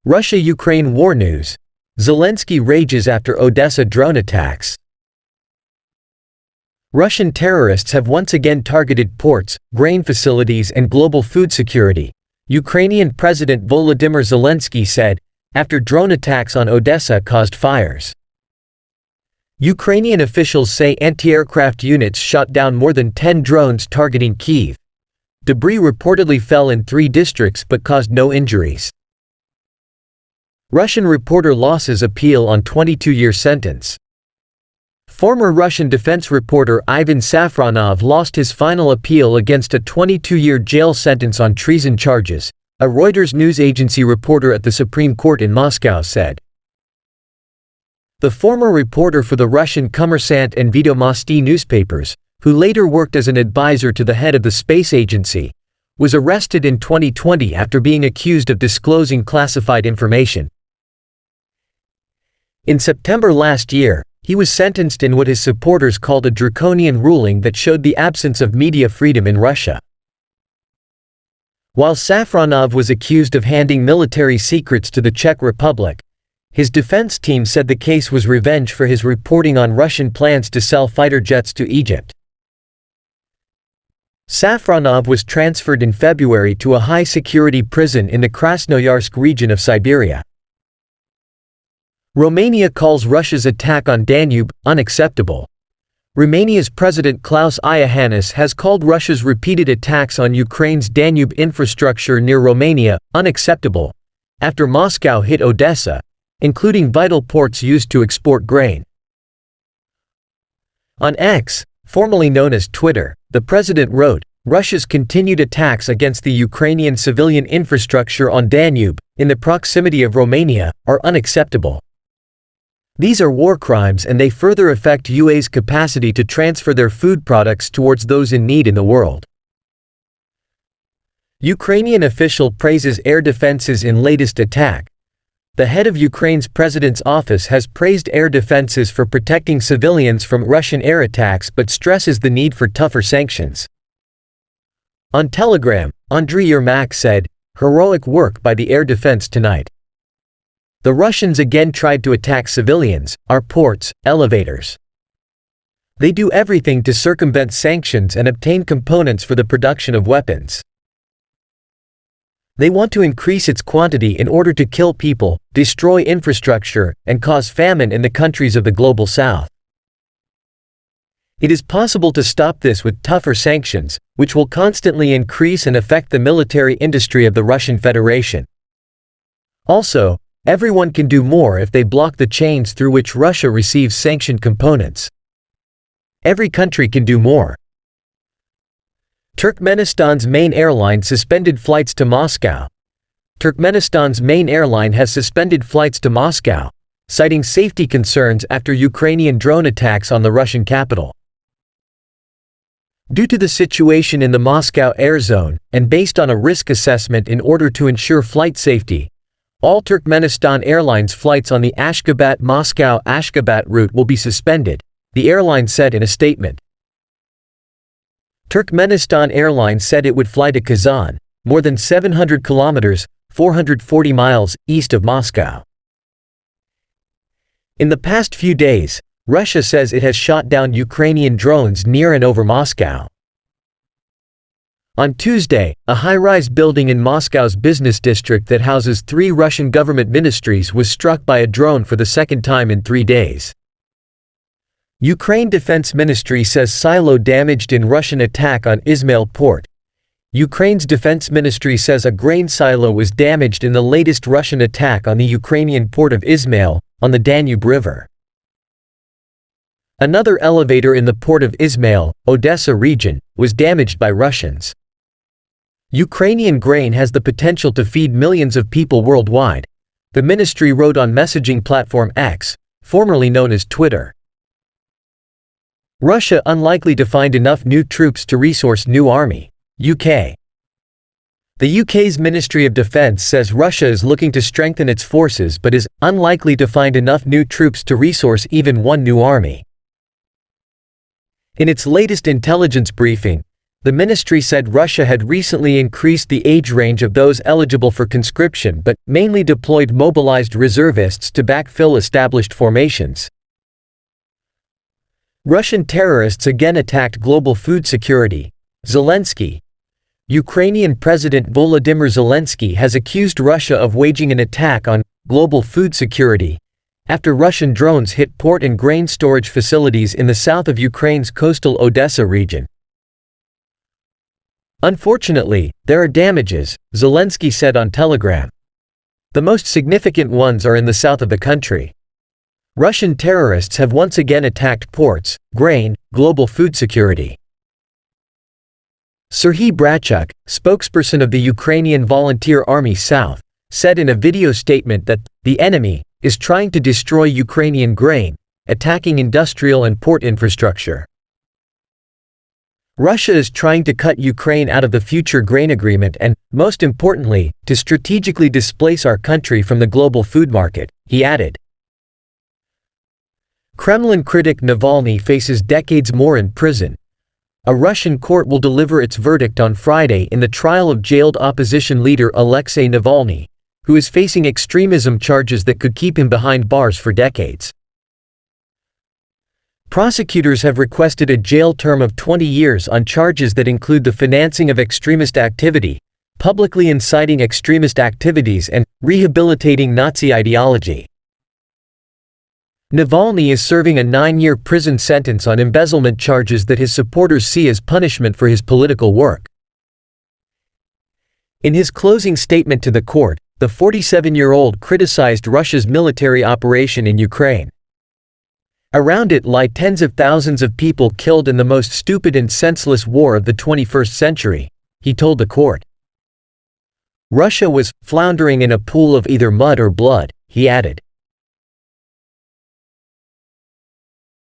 Russia-Ukraine war news. Zelenskyy rages after Odesa drone attacks. Russian terrorists have once again targeted ports, grain facilities and global food security, Ukrainian President Volodymyr Zelenskyy said, after drone attacks on Odesa caused fires. Ukrainian officials say anti-aircraft units shot down more than 10 drones targeting Kyiv. Debris reportedly fell in 3 districts but caused no injuries. Russian reporter loses appeal on 22-year sentence. Former Russian defense reporter Ivan Safronov lost his final appeal against a 22-year jail sentence on treason charges, a Reuters news agency reporter at the Supreme Court in Moscow said. The former reporter for the Russian Kommersant and Vedomosti newspapers, who later worked as an advisor to the head of the space agency, was arrested in 2020 after being accused of disclosing classified information. In September last year, he was sentenced in what his supporters called a draconian ruling that showed the absence of media freedom in Russia. While Safronov was accused of handing military secrets to the Czech Republic, his defense team said the case was revenge for his reporting on Russian plans to sell fighter jets to Egypt. Safronov was transferred in February to a high-security prison in the Krasnoyarsk region of Siberia. Romania calls Russia's attack on Danube unacceptable. Romania's President Klaus Iohannis has called Russia's repeated attacks on Ukraine's Danube infrastructure near Romania unacceptable, after Moscow hit Odesa, including vital ports used to export grain. On X, formerly known as Twitter, the president wrote, Russia's continued attacks against the Ukrainian civilian infrastructure on Danube, in the proximity of Romania, are unacceptable. These are war crimes and they further affect UA's capacity to transfer their food products towards those in need in the world. Ukrainian official praises air defenses in latest attack. The head of Ukraine's president's office has praised air defenses for protecting civilians from Russian air attacks but stresses the need for tougher sanctions. On Telegram, Andriy Yermak said, "Heroic work by the air defense tonight. The Russians again tried to attack civilians, our ports, elevators. They do everything to circumvent sanctions and obtain components for the production of weapons. They want to increase its quantity in order to kill people, destroy infrastructure, and cause famine in the countries of the Global South. It is possible to stop this with tougher sanctions, which will constantly increase and affect the military industry of the Russian Federation. Also, everyone can do more if they block the chains through which Russia receives sanctioned components. Every country can do more." Turkmenistan's main airline suspended flights to Moscow. Turkmenistan's main airline has suspended flights to Moscow, citing safety concerns after Ukrainian drone attacks on the Russian capital. Due to the situation in the Moscow air zone, and based on a risk assessment in order to ensure flight safety, all Turkmenistan Airlines flights on the Ashgabat-Moscow-Ashgabat route will be suspended, the airline said in a statement. Turkmenistan Airlines said it would fly to Kazan, more than 700 kilometers, 440 miles, east of Moscow. In the past few days, Russia says it has shot down Ukrainian drones near and over Moscow. On Tuesday, a high-rise building in Moscow's business district that houses 3 Russian government ministries was struck by a drone for the second time in 3 days. Ukraine Defense Ministry says silo damaged in Russian attack on Izmail port. Ukraine's Defense Ministry says a grain silo was damaged in the latest Russian attack on the Ukrainian port of Izmail, on the Danube River. Another elevator in the port of Izmail, Odesa region, was damaged by Russians. Ukrainian grain has the potential to feed millions of people worldwide, the ministry wrote on messaging platform X, formerly known as Twitter. Russia unlikely to find enough new troops to resource new army, UK. The UK's Ministry of Defence says Russia is looking to strengthen its forces but is unlikely to find enough new troops to resource even one new army. In its latest intelligence briefing, The ministry said Russia had recently increased the age range of those eligible for conscription but mainly deployed mobilized reservists to backfill established formations. Russian terrorists again attacked global food security. Zelenskyy. Ukrainian President Volodymyr Zelenskyy has accused Russia of waging an attack on global food security after Russian drones hit port and grain storage facilities in the south of Ukraine's coastal Odesa region. Unfortunately, there are damages, Zelenskyy said on Telegram. The most significant ones are in the south of the country. Russian terrorists have once again attacked ports, grain, global food security. Serhiy Brachuk, spokesperson of the Ukrainian Volunteer Army South, said in a video statement that the enemy is trying to destroy Ukrainian grain, attacking industrial and port infrastructure. Russia is trying to cut Ukraine out of the future grain agreement and, most importantly, to strategically displace our country from the global food market, he added. Kremlin critic Navalny faces decades more in prison. A Russian court will deliver its verdict on Friday in the trial of jailed opposition leader Alexei Navalny, who is facing extremism charges that could keep him behind bars for decades. Prosecutors have requested a jail term of 20 years on charges that include the financing of extremist activity, publicly inciting extremist activities, and rehabilitating Nazi ideology. Navalny is serving a 9-year prison sentence on embezzlement charges that his supporters see as punishment for his political work. In his closing statement to the court, the 47-year-old criticized Russia's military operation in Ukraine. Around it lie tens of thousands of people killed in the most stupid and senseless war of the 21st century, he told the court. Russia was floundering in a pool of either mud or blood, he added.